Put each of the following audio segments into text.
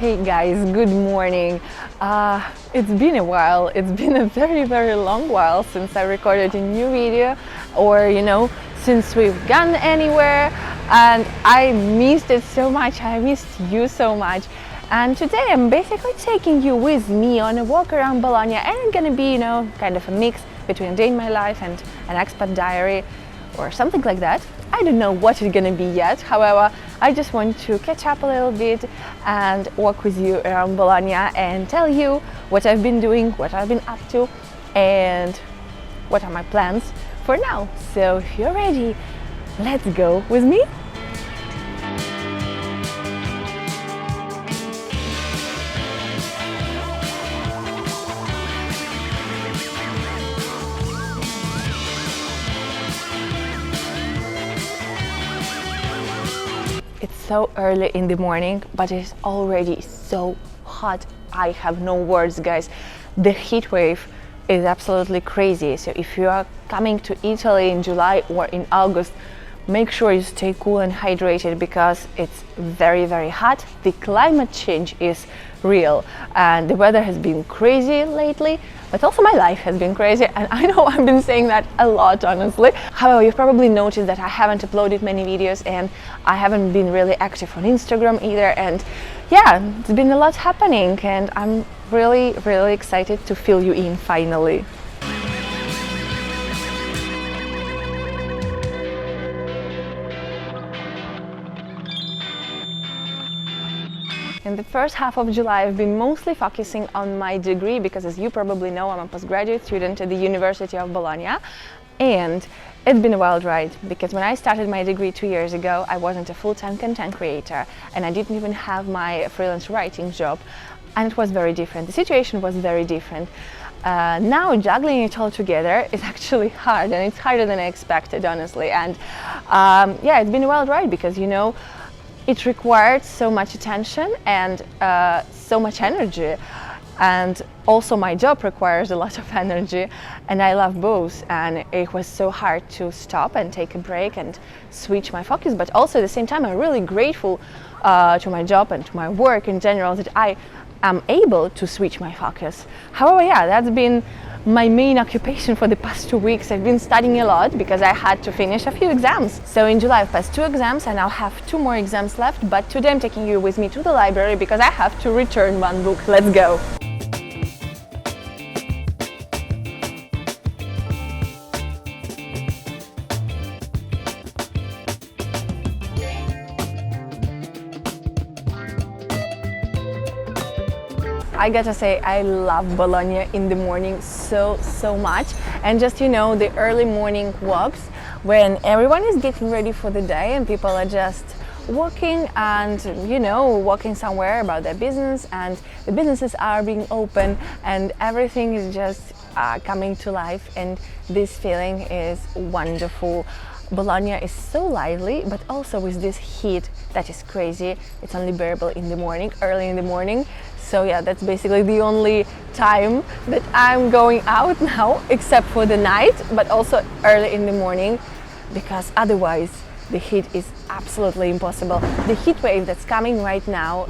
Hey guys, good morning. It's been a while. It's been a very long while since I recorded a new video, or since we've gone anywhere, and I missed it so much. I missed you so much. And today I'm basically taking you with me on a walk around Bologna, and it's gonna be, kind of a mix between a day in my life and an expat diary or something like that. I don't know what it's gonna be yet. However, I just want to catch up a little bit and walk with you around Bologna and tell you what I've been doing, what I've been up to, and what are my plans for now. So if you're ready, let's go with me. It's so early in the morning, but it's already so hot. I have no words, guys. The heat wave is absolutely crazy. So if you are coming to Italy in July or in August, make sure you stay cool and hydrated because it's very hot. The climate change is real and the weather has been crazy lately, but also my life has been crazy, and I know I've been saying that a lot, honestly. However, you've probably noticed that I haven't uploaded many videos and I haven't been really active on Instagram either, and yeah, it's been a lot happening and I'm really excited to fill you in finally. In the first half of July, I've been mostly focusing on my degree because, as you probably know, I'm a postgraduate student at the University of Bologna, and it's been a wild ride because when I started my degree 2 years ago, I wasn't a full-time content creator and I didn't even have my freelance writing job, and it was very different. The situation was very different. Now juggling it all together is actually hard, and it's harder than I expected, honestly. And yeah, it's been a wild ride because it required so much attention and so much energy, and also my job requires a lot of energy, and I love both, and it was so hard to stop and take a break and switch my focus. But also at the same time, I'm really grateful to my job and to my work in general that I am able to switch my focus. However, yeah, that's been my main occupation for the past 2 weeks. I've been studying a lot because I had to finish a few exams. So in July I've passed 2 exams and I'll have 2 more exams left, but today I'm taking you with me to the library because I have to return 1 book. Let's go! I gotta say, I love Bologna in the morning so much, and just the early morning walks when everyone is getting ready for the day and people are just walking and walking somewhere about their business, and the businesses are being open and everything is just coming to life, and this feeling is wonderful. Bologna is so lively, but also with this heat that is crazy. It's only bearable in the morning, early in the morning. So yeah, that's basically the only time that I'm going out now, except for the night, but also early in the morning, because otherwise the heat is absolutely impossible. The heat wave that's coming right now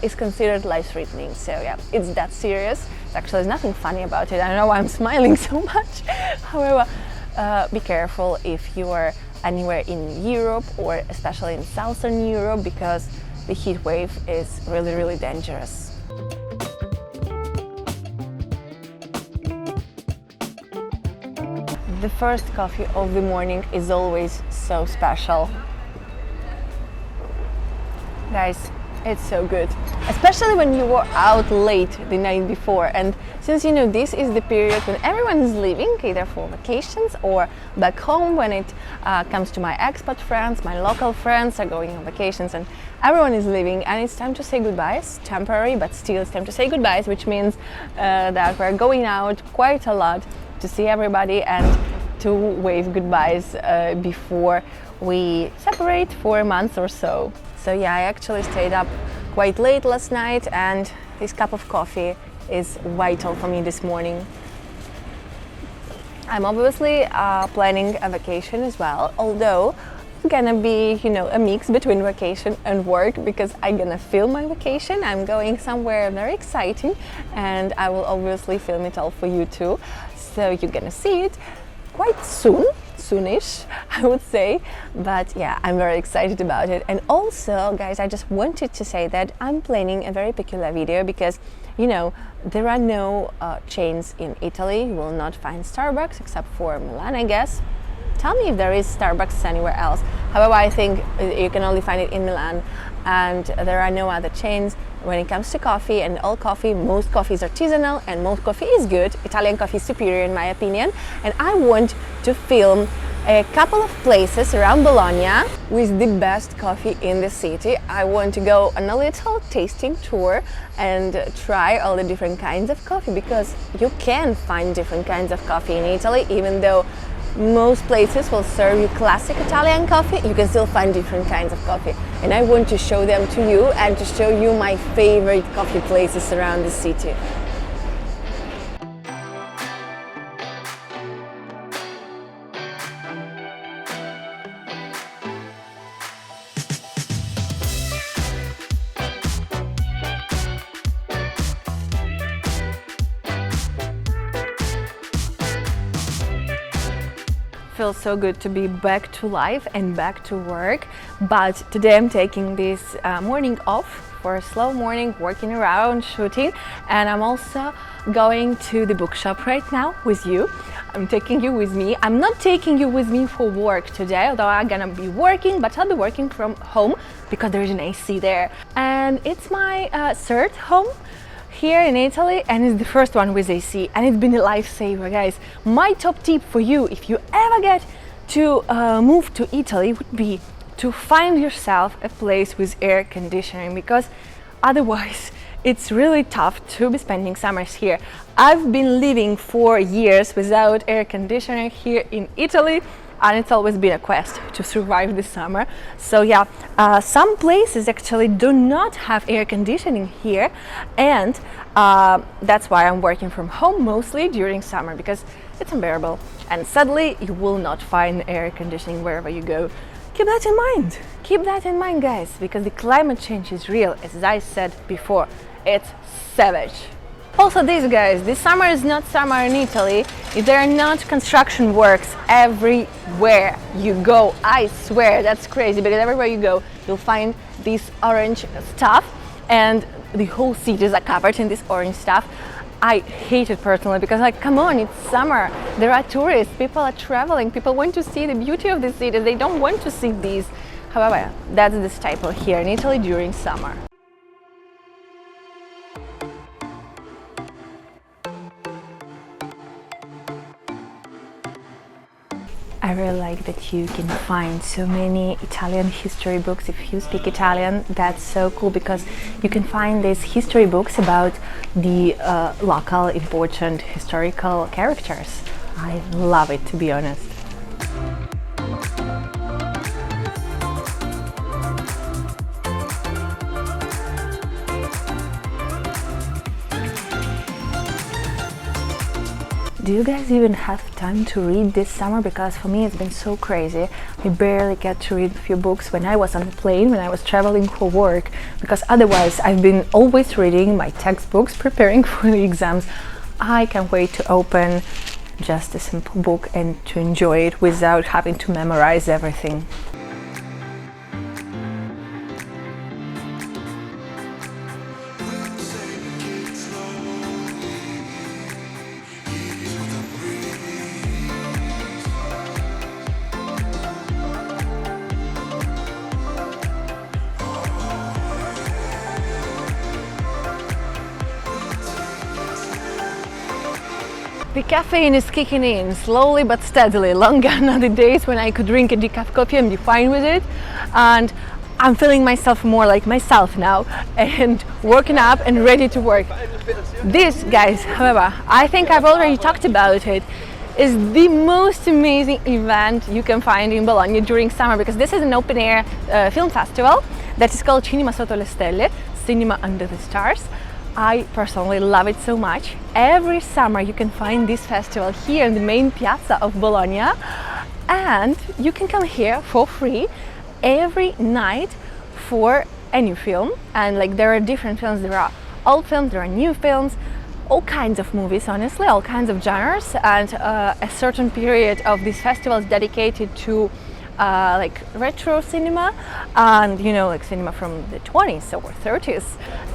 is considered life-threatening. So yeah, it's that serious. Actually, there's nothing funny about it. I don't know why I'm smiling so much. However, be careful if you are anywhere in Europe, or especially in Southern Europe, because the heat wave is really dangerous. The first coffee of the morning is always so special. Guys, it's so good, especially when you were out late the night before. And since this is the period when everyone is leaving, either for vacations or back home, when it comes to my expat friends, my local friends are going on vacations and everyone is leaving, and it's time to say goodbyes. Temporary, but still it's time to say goodbyes, which means that we're going out quite a lot to see everybody and to wave goodbyes before we separate for a month or so. So yeah, I actually stayed up quite late last night, and this cup of coffee is vital for me this morning. I'm obviously planning a vacation as well, although gonna be, you know, a mix between vacation and work, because I'm gonna film my vacation. I'm going somewhere very exciting, and I will obviously film it all for you too. So you're gonna see it quite soonish, I would say. But yeah, I'm very excited about it. And also, guys, I just wanted to say that I'm planning a very peculiar video, because, you know, there are no chains in Italy. You will not find Starbucks except for Milan, I guess. Tell me if there is Starbucks anywhere else. However, I think you can only find it in Milan, and there are no other chains when it comes to coffee. And all coffee, most coffee is artisanal, and most coffee is good. Italian coffee is superior in my opinion. And I want to film a couple of places around Bologna with the best coffee in the city. I want to go on a little tasting tour and try all the different kinds of coffee, because you can find different kinds of coffee in Italy. Even though most places will serve you classic Italian coffee, you can still find different kinds of coffee. And I want to show them to you, and to show you my favorite coffee places around the city. Feels so good to be back to life and back to work. But today I'm taking this morning off for a slow morning, working around, shooting, and I'm also going to the bookshop right now with you. I'm taking you with me. I'm not taking you with me for work today, although I'm gonna be working, but I'll be working from home because there is an AC there. And it's my third home here in Italy, and it's the first one with AC, and it's been a lifesaver, guys. My top tip for you, if you ever get to move to Italy, would be to find yourself a place with air conditioning, because otherwise it's really tough to be spending summers here. I've been living for years without air conditioning here in Italy, and it's always been a quest to survive the summer. So yeah, some places actually do not have air conditioning here, and that's why I'm working from home mostly during summer, because it's unbearable. And sadly, you will not find air conditioning wherever you go. Keep that in mind. Keep that in mind, guys, because the climate change is real. As I said before, it's savage. Also, these guys, this summer is not summer in Italy. There are not construction works everywhere you go. I swear, that's crazy, because everywhere you go, you'll find this orange stuff, and the whole cities are covered in this orange stuff. I hate it personally, because, like, come on, it's summer. There are tourists, people are traveling, people want to see the beauty of the city. They don't want to see these. However, that's the staple here in Italy during summer. I really like that you can find so many Italian history books. If you speak Italian, that's so cool, because you can find these history books about the local important historical characters. I love it, to be honest. Do you guys even have time to read this summer? Because for me it's been so crazy. I barely get to read a few books when I was on the plane, when I was traveling for work, because otherwise I've been always reading my textbooks, preparing for the exams. I can't wait to open just a simple book and to enjoy it without having to memorize everything. The caffeine is kicking in slowly but steadily. Long gone are the days when I could drink a decaf coffee and be fine with it, and I'm feeling myself more like myself now and working up and ready to work. This, guys, however, I think I've already talked about it, is the most amazing event you can find in Bologna during summer, because this is an open air film festival that is called Cinema Sotto le Stelle, Cinema Under the Stars. I personally love it so much. Every summer you can find this festival here in the main piazza of Bologna, and you can come here for free every night for a new film. And like there are different films, there are old films, there are new films, all kinds of movies, honestly, all kinds of genres. And a certain period of this festival is dedicated to like retro cinema, and you know, like cinema from the 20s or 30s.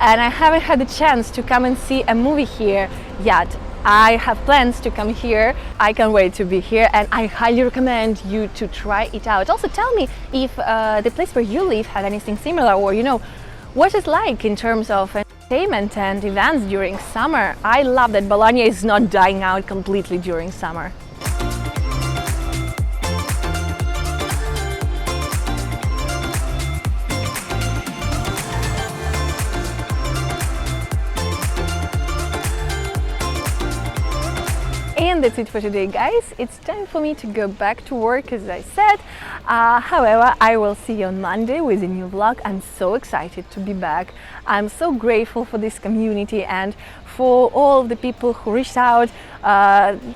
And I haven't had the chance to come and see a movie here yet. I have plans to come here. I can't wait to be here, and I highly recommend you to try it out. Also tell me if the place where you live had anything similar, or you know, what it's like in terms of entertainment and events during summer. I love that Bologna is not dying out completely during summer. And that's it for today, guys. It's time for me to go back to work, as I said. However, I will see you on Monday with a new vlog. I'm so excited to be back. I'm so grateful for this community and for all of the people who reached out,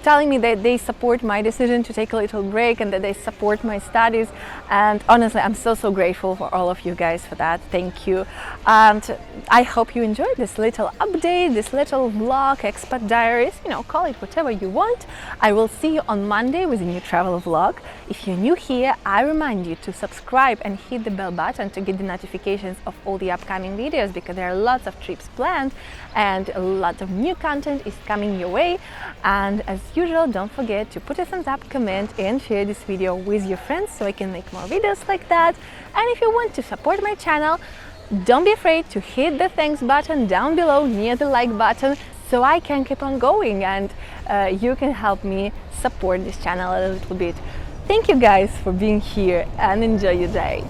telling me that they support my decision to take a little break and that they support my studies. And honestly, I'm so grateful for all of you guys for that. Thank you. And I hope you enjoyed this little update, this little vlog, Expat Diaries, you know, call it whatever you want. I will see you on Monday with a new travel vlog. If you're new here, I remind you to subscribe and hit the bell button to get the notifications of all the upcoming videos, because there are lots of trips planned and a lot of new content is coming your way. And as usual, don't forget to put a thumbs up, comment and share this video with your friends so I can make more videos like that. And if you want to support my channel, don't be afraid to hit the thanks button down below near the like button, so I can keep on going and you can help me support this channel a little bit. Thank you guys for being here, and enjoy your day.